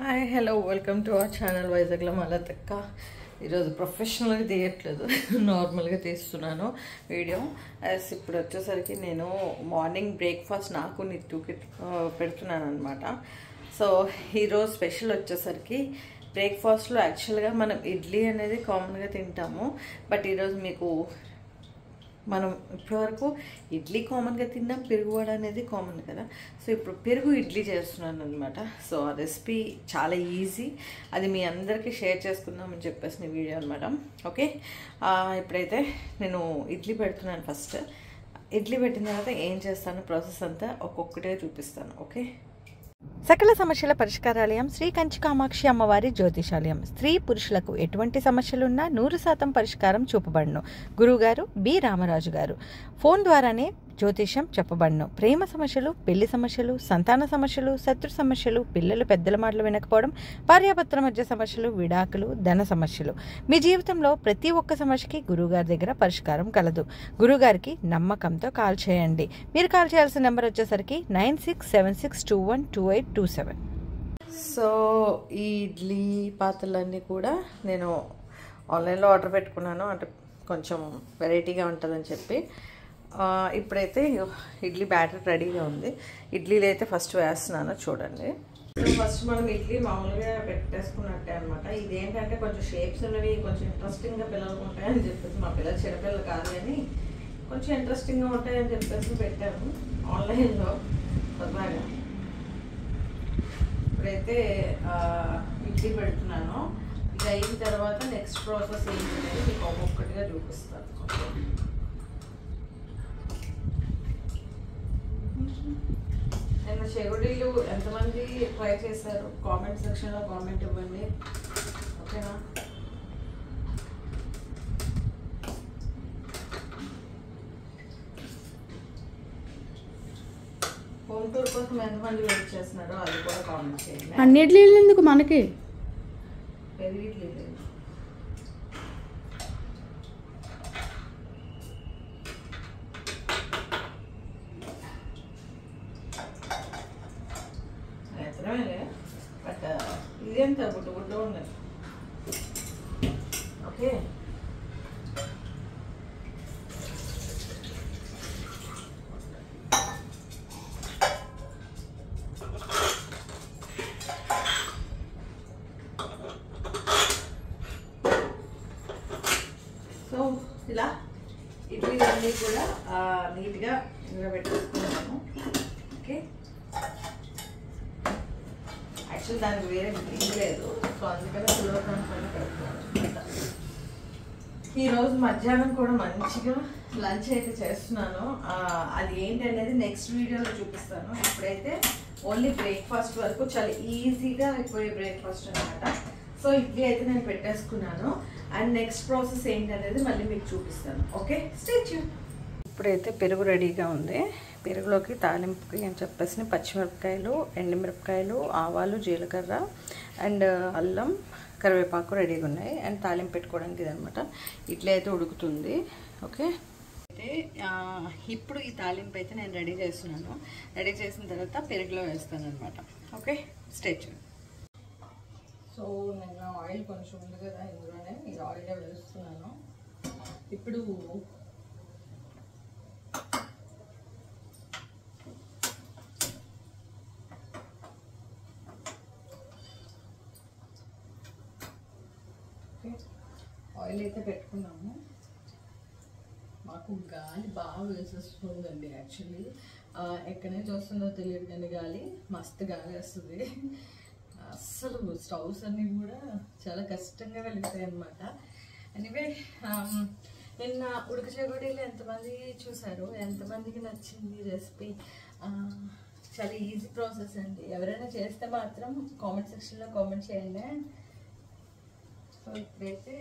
Hi hello welcome to our channel వైజాగ్లో మలతక్క. ఈరోజు ప్రొఫెషనల్గా తీయట్లేదు, నార్మల్గా తీస్తున్నాను వీడియో. ఇప్పుడు వచ్చేసరికి నేను మార్నింగ్ బ్రేక్ఫాస్ట్ నాకు నిత్తుకి పెడుతున్నాను అనమాట. సో ఈరోజు స్పెషల్ వచ్చేసరికి బ్రేక్ఫాస్ట్లో యాక్చువల్గా మనం ఇడ్లీ అనేది కామన్గా తింటాము. బట్ ఈరోజు మీకు మనం ఇప్పటివరకు ఇడ్లీ కామన్గా తిన్నాం, పెరుగు వడ అనేది కామన్ కదా. సో ఇప్పుడు పెరుగు ఇడ్లీ చేస్తున్నాను అనమాట. సో ఆ రెసిపీ చాలా ఈజీ, అది మీ అందరికీ షేర్ చేసుకుందామని చెప్పేసిన వీడియో అనమాట. ఓకే, ఇప్పుడైతే నేను ఇడ్లీ పెడుతున్నాను. ఫస్ట్ ఇడ్లీ పెట్టిన తర్వాత ఏం చేస్తాను ప్రాసెస్ అంతా ఒక్కొక్కటే చూపిస్తాను. ఓకే, సకల సమస్యల పరిష్కారాలయం శ్రీ కంచి కామాక్షి అమ్మవారి జ్యోతిషాలయం. స్త్రీ పురుషులకు ఎటువంటి సమస్యలున్నా 100% పరిష్కారం చూపబడును. గురువుగారు బి రామరాజు గారు. ఫోన్ ద్వారానే జ్యోతిషం చెప్పబడును. ప్రేమ సమస్యలు, పెళ్లి సమస్యలు, సంతాన సమస్యలు, శత్రు సమస్యలు, పిల్లలు పెద్దల మాటలు వినకపోవడం, భార్యాభర్తల మధ్య సమస్యలు, విడాకులు, ధన సమస్యలు, మీ జీవితంలో ప్రతి ఒక్క సమస్యకి గురువుగారి దగ్గర పరిష్కారం కలదు. గురువుగారికి నమ్మకంతో కాల్ చేయండి. మీరు కాల్ చేయాల్సిన నెంబర్ వచ్చేసరికి 9676212827. సో ఈ ఇడ్లీ పాత్రలన్నీ కూడా నేను ఆన్లైన్లో ఆర్డర్ పెట్టుకున్నాను, అంటే కొంచెం వెరైటీగా ఉంటుందని చెప్పి. ఇప్పుడైతే ఇడ్లీ బ్యాటర్ రెడీగా ఉంది. ఇడ్లీలు అయితే ఫస్ట్ వేస్తున్నాను, చూడండి. ఫస్ట్ మనం ఇడ్లీ మామూలుగా పెట్టేసుకున్నట్టే అనమాట. ఇదేంటంటే కొంచెం షేప్స్ ఉన్నవి, కొంచెం ఇంట్రెస్టింగ్గా పిల్లలకు ఉంటాయని చెప్పేసి, మా పిల్లలు చిన్నపిల్లలు కాదు కానీ కొంచెం ఇంట్రెస్టింగ్గా ఉంటాయని చెప్పేసి పెట్టాను ఆన్లైన్లో కొత్తగా. ఇప్పుడైతే ఇడ్లీ పెడుతున్నాను. ఇది అయిన తర్వాత నెక్స్ట్ ప్రాసెస్ ఏంటనేది మీకు ఒక్కొక్కటిగా చూపిస్తాను. నేను చెగుడీలు ఎంతమంది ట్రై చేశారు కామెంట్ సెక్షన్లో కామెంట్ ఇవ్వండి, ఓకేనా? హోమ్ టూర్ కోసం ఎంతమంది వెయిట్ చేస్తున్నారో అది కూడా కామెంట్ చేయండి. అన్నిటి ఎందుకు మనకి పెరిగిట్లేదు. బట్ ఇదేంత గుడ్డు గుడ్డు ఉన్నాయి. ఓకే, సో ఇలా ఇడ్లీ అన్నీ కూడా నీట్గా పెట్టేసుకున్నాము. ఓకే, యాక్చువల్ దానికి వేరే ఇది లేదు, సో అందుకని సులభం పని పెడుతున్నాను. ఈరోజు మధ్యాహ్నం కూడా మంచిగా లంచ్ అయితే చేస్తున్నాను. అది ఏంటి అనేది నెక్స్ట్ వీడియోలో చూపిస్తాను. ఇప్పుడైతే ఓన్లీ బ్రేక్ఫాస్ట్ వరకు చాలా ఈజీగా అయిపోయే బ్రేక్ఫాస్ట్ అనమాట. సో ఇడ్లీ అయితే నేను పెట్టేసుకున్నాను, అండ్ నెక్స్ట్ ప్రాసెస్ ఏంటి అనేది మళ్ళీ మీకు చూపిస్తాను. Okay, stay tune. ఇప్పుడైతే పెరుగు రెడీగా ఉంది. పెరుగులోకి తాలింపుకి అని చెప్పేసి పచ్చిమిరపకాయలు, ఎండుమిరపకాయలు, ఆవాలు, జీలకర్ర అండ్ అల్లం, కరివేపాకు రెడీగా ఉన్నాయి. అండ్ తాలింపు పెట్టుకోవడానికి ఇదనమాట. ఇడ్లీ అయితే ఉడుకుతుంది. ఓకే, అయితే ఇప్పుడు ఈ తాలింపు అయితే నేను రెడీ చేస్తున్నాను. రెడీ చేసిన తర్వాత పెరుగులో వేస్తాను అనమాట. Okay, state. సో నేను ఆయిల్ కొంచెం ఉంది కదా, ఇందులోనే ఈ ఆయిల్ వేస్తున్నాను. ఇప్పుడు ఆయిల్ అయితే పెట్టుకున్నాము. మాకు గాలి బాగా వేసేస్తుందండి. యాక్చువల్లీ ఎక్కడి నుంచి వస్తుందో తెలియదు కానీ గాలి మస్తు గాలి వస్తుంది. అస్సలు స్టవ్స్ అన్నీ కూడా చాలా కష్టంగా వెలుగుతాయి అన్నమాట. ఎనీవే, నిన్న ఉడక చెగుడీలు ఎంతమంది చూసారు, ఎంతమందికి నచ్చింది రెసిపీ? చాలా ఈజీ ప్రాసెస్ అండి. ఎవరైనా చేస్తే మాత్రం కామెంట్ సెక్షన్లో కామెంట్ చేయండి. సో ఇప్పుడైతే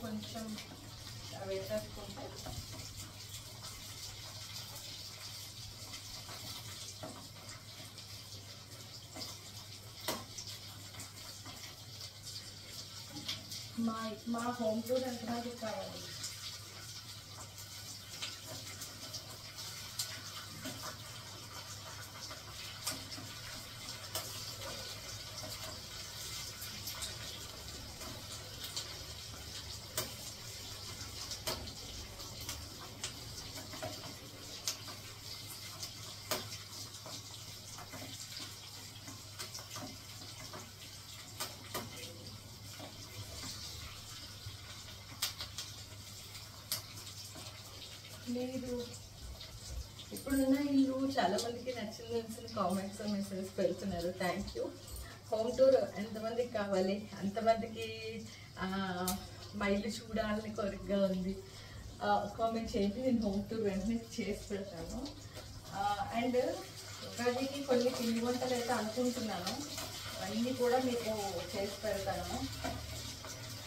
కొంచెం వేసేసుకుంటే మా హోమ్ టూర్ ఎంతమందికి కావాలి? మీరు ఇప్పుడున్న ఇల్లు చాలా మందికి నచ్చిన కామెంట్స్ మెసేజెస్ పెడుతున్నారు. Thank you. హోమ్ టూర్ ఎంతమందికి కావాలి? అంతమందికి మా ఇల్లు చూడాలని కోరికగా ఉంది. కామెంట్ చేయండి, నేను హోమ్ టూర్ వెంటనే చేసి పెడతాను. అండ్ ఉగాదికి కొన్ని పిండి వంటలు అయితే అనుకుంటున్నాను, అన్నీ కూడా మీకు చేసి పెడతాను.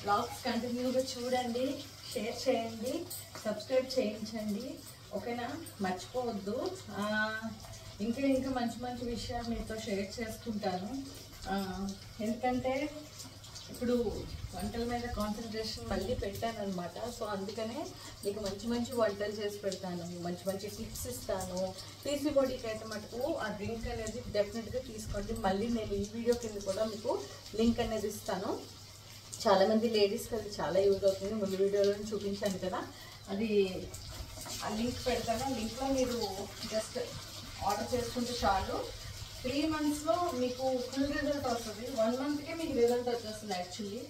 బ్లాగ్స్ కంటిన్యూగా చూడండి, షేర్ చేయండి, సబ్స్క్రైబ్ చేయించండి, ఓకేనా? మర్చిపోవద్దు. ఇంకా మంచి మంచి విషయాలు మీతో షేర్ చేసుకుంటాను. ఎందుకంటే ఇప్పుడు వంటల మీద కాన్సన్ట్రేషన్ మళ్ళీ పెట్టాను అనమాట. సో అందుకనే మీకు మంచి మంచి వంటలు చేసి పెడతాను, మంచి మంచి టిప్స్ ఇస్తాను. పీసీఓడీకి అయితే మటుకు ఆ లింక్ అనేది డెఫినెట్గా తీసుకోండి. మళ్ళీ నేను ఈ వీడియో కింద కూడా మీకు లింక్ అనేది ఇస్తాను. చాలామంది లేడీస్కి అది చాలా యూజ్ అవుతుంది. ముందు వీడియోలో చూపించాను కదా, అది ఆ లింక్ పెడతాను. లింక్లో మీరు జస్ట్ ఆర్డర్ చేసుకుంటే చాలు. 3 monthsలో మీకు ఫుల్ రిజల్ట్ వస్తుంది. 1 monthకే మీకు రిజల్ట్ వచ్చేస్తుంది. యాక్చువల్లీ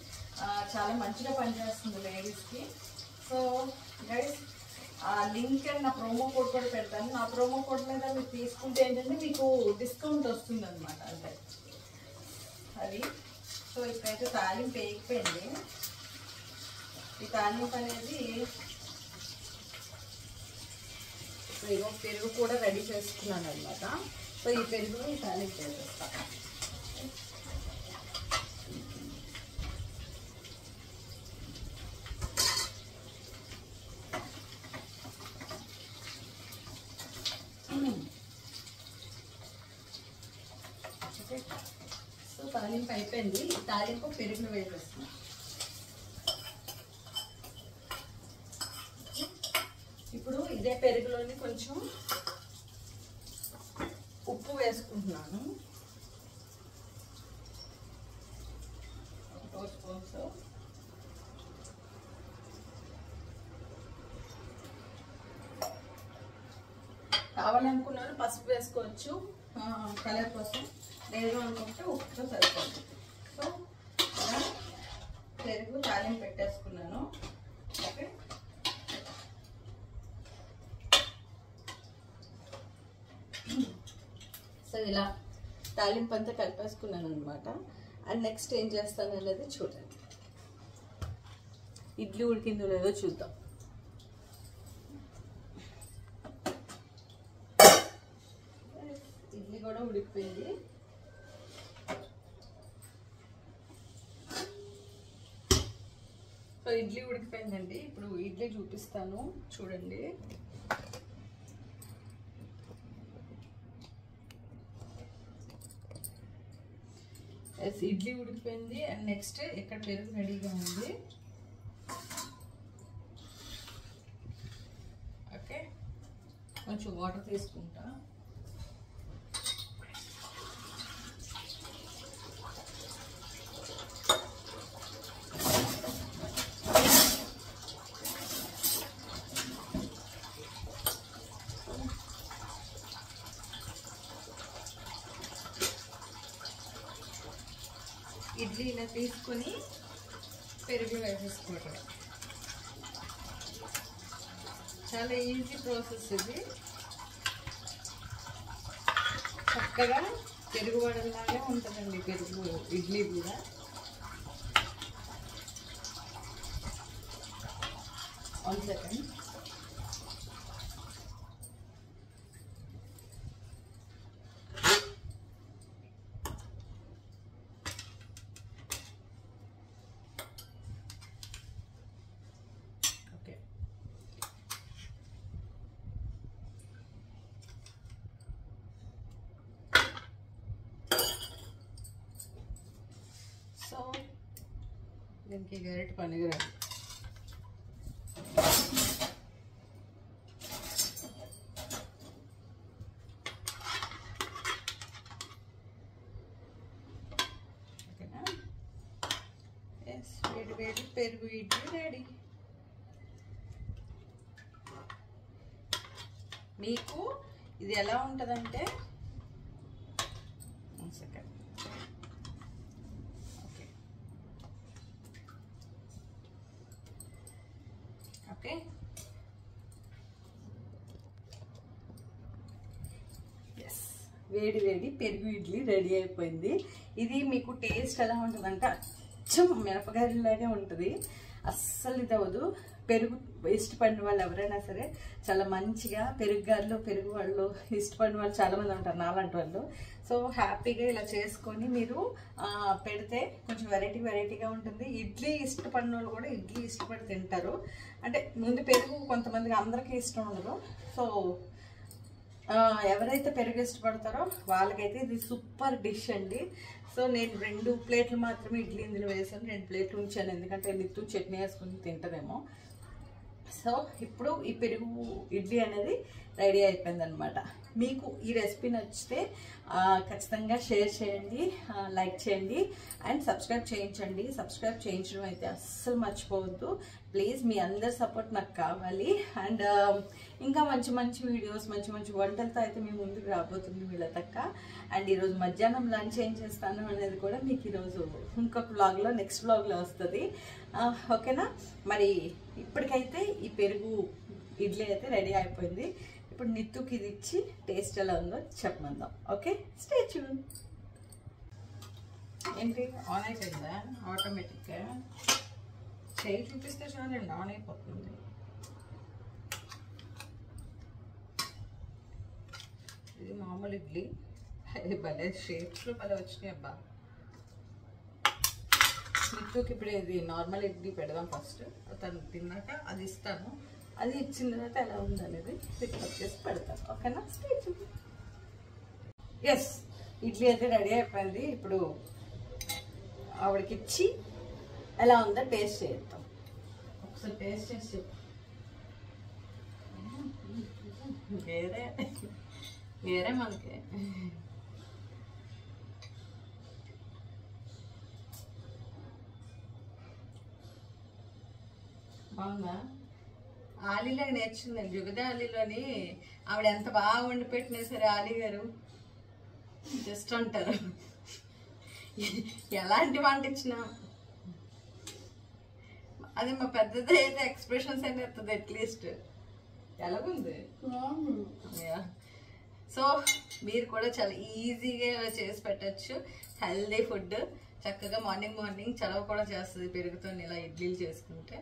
చాలా మంచిగా పనిచేస్తుంది లేడీస్కి. సో గైస్, ఆ లింక్ అండ్ నా ప్రోమో కోడ్ కూడా పెడతాను. నా ప్రోమో కోడ్ మీద మీరు తీసుకుంటే ఏంటంటే మీకు డిస్కౌంట్ వస్తుంది అనమాట. అంటే అది. సో ఇప్పుడైతే తాలింపు వేగిపోయింది. ఈ తాలింపు అనేది ఇప్పుడు పెరుగు కూడా రెడీ చేసుకున్నాను అనమాట. సో ఈ పెరుగుని ఈ తాలింపు వేసేస్తాను. ఓకే, సో తాలింపు అయిపోయింది. ఈ తాలింపు పెరుగును వేసేస్తున్నాను. ఇప్పుడు ఇదే పెరుగులోని కొంచెం ఉప్పు వేసుకుంటున్నాను, 2 స్పూన్స్. కావాలనుకున్నాను పసుపు వేసుకోవచ్చు కలర్ కోసం, లేదు అనుకుంటే ఉప్పుతో సరిపోతుంది. సో పెరుగు తాలింపు పెట్టేసుకున్నాను. ఓకే, సో ఇలా తాలింపు అంతా కలిపేసుకున్నాను అనమాట. అండ్ నెక్స్ట్ ఏం చేస్తాను అనేది చూడండి. ఇడ్లీ ఉడికిందో లేదో చూద్దాం. ఇడ్లీ కూడా ఉడికిపోయింది. సో ఇడ్లీ ఉడికిపోయిందండి. ఇప్పుడు ఇడ్లీ చూపిస్తాను చూడండి. ఇడ్లీ ఉడికిపోయింది. అండ్ నెక్స్ట్ ఇక్కడ పెరుగు రెడీగా ఉంది. ఓకే, కొంచెం వాటర్ తీసుకుంటా. ఇడ్లీ ఇలా తీసుకొని పెరుగు వేసేసుకోవటం. చాలా ఈజీ ప్రాసెస్ ఇది. చక్కగా పెరుగు వడలాగే ఉంటుందండి పెరుగు ఇడ్లీ కూడా. One second. దీనికి గరిటె పనికిరాదు. ఓకేనా? ఎస్, వేడి వేడి పెరుగు ఇడ్లీ రెడీ. మీకు ఇది ఎలా ఉంటుందంటే సెకండ్ ఓకే ఓకే ఎస్, వేడి వేడి పెరుగు ఇడ్లీ రెడీ అయిపోయింది. ఇది మీకు టేస్ట్ ఎలా ఉంటుందంటే అచ్చం మిరపకాయలాగే ఉంటుంది. అస్సలు ఇది అవ్వదు. పెరుగు ఇష్టపడిన వాళ్ళు ఎవరైనా సరే చాలా మంచిగా పెరుగు వాళ్ళు ఇష్టపడిన వాళ్ళు చాలామంది ఉంటారు నాలాంటి వాళ్ళు. సో హ్యాపీగా ఇలా చేసుకొని మీరు పెడితే కొంచెం వెరైటీగా ఉంటుంది. ఇడ్లీ ఇష్టపడిన వాళ్ళు కూడా ఇడ్లీ ఇష్టపడి తింటారు. అంటే ముందు పెరుగు కొంతమందికి అందరికీ ఇష్టం ఉండదు. సో ఎవరైతే పెరుగు ఇష్టపడతారో వాళ్ళకైతే ఇది సూపర్ డిష్ అండి. సో నేను 2 ప్లేట్లు మాత్రమే ఇడ్లీ ఇందులో వేసాను, 2 ప్లేట్లు ఉంచాను, ఎందుకంటే నిత్తు చట్నీ వేసుకుని తింటారేమో. సో ఇప్పుడు ఈ పెరుగు ఇడ్లీ అనేది రెడీ అయిపోయింది అనమాట. మీకు ఈ రెసిపీ నచ్చితే ఖచ్చితంగా షేర్ చేయండి, లైక్ చేయండి అండ్ సబ్స్క్రైబ్ చేయించండి. సబ్స్క్రైబ్ చేయించడం అయితే అస్సలు మర్చిపోవద్దు ప్లీజ్. మీ అందరి సపోర్ట్ నాకు కావాలి. అండ్ ఇంకా మంచి వీడియోస్, మంచి వంటలతో అయితే మీ ముందుకు రాబోతుంది వీళ్ళతక్క. అండ్ ఈరోజు మధ్యాహ్నం లంచ్ ఏం చేస్తాను అనేది కూడా మీకు ఈరోజు ఇంకొక వ్లాగ్లో, నెక్స్ట్ వ్లాగ్లో వస్తుంది. ఓకేనా? మరి ఇప్పటికైతే ఈ పెరుగు ఇడ్లీ అయితే రెడీ అయిపోయింది. ఇప్పుడు నిత్తుకి ఇది ఇచ్చి టేస్ట్ ఎలా ఉందో చెప్పమందాం. Okay, stay tune. ఏంటి ఆన్ అయిపోయిందా? ఆటోమేటిక్గా చేయి చూపిస్తే చాలండి, ఆన్ అయిపోతుంది. ఇది మామూలు ఇడ్లీ, ఇది భలే షేప్స్లో భలే వచ్చినాయి అబ్బా. నిత్తుకి ఇప్పుడు ఇది నార్మల్ ఇడ్లీ పెడదాం ఫస్ట్, తను తిన్నాక అది ఇస్తాను. అది ఇచ్చిన తర్వాత ఎలా ఉందనేది పికప్ చేసి పెడతాను. ఓకేనా? ఎస్, ఇడ్లీ అయితే రెడీ అయిపోయింది. ఇప్పుడు ఆవిడకి ఇచ్చి ఎలా ఉందో టేస్ట్ చేద్దాం. ఒకసారి టేస్ట్ చేసి వేరే మనకి బాగుందా? ఆలీలాగా నేర్చుకుందండి, జుగద ఆలీలోని. ఆవిడ ఎంత బాగా వండి పెట్టినా సరే ఆలీ గారు జస్ట్ అంటారు, ఎలాంటి వంట ఇచ్చినా. అది మా పెద్దది అయితే ఎక్స్ప్రెషన్స్ అయినా వస్తుంది అట్లీస్ట్. ఎలాగుంది? సో మీరు కూడా చాలా ఈజీగా చేసి పెట్టచ్చు హెల్దీ ఫుడ్. చక్కగా మార్నింగ్ చలవ కూడా చేస్తుంది పెరుగుతో ఇలా ఇడ్లీలు చేసుకుంటే.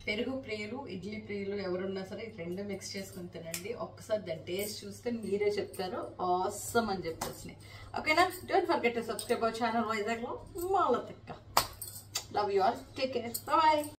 పెరుగు ప్రియులు, ఇడ్లీ ప్రియులు ఎవరున్నా సరే 2 మిక్స్ చేసుకుని తినండి. ఒక్కసారి దాని టేస్ట్ చూస్తే మీరే చెప్తారు ఆసమ్ అని చెప్పేసి. ఓకేనా? Don't forget to subscribe our channel వైజాగ్లో మాలతిక్క. Love you all, take care, bye.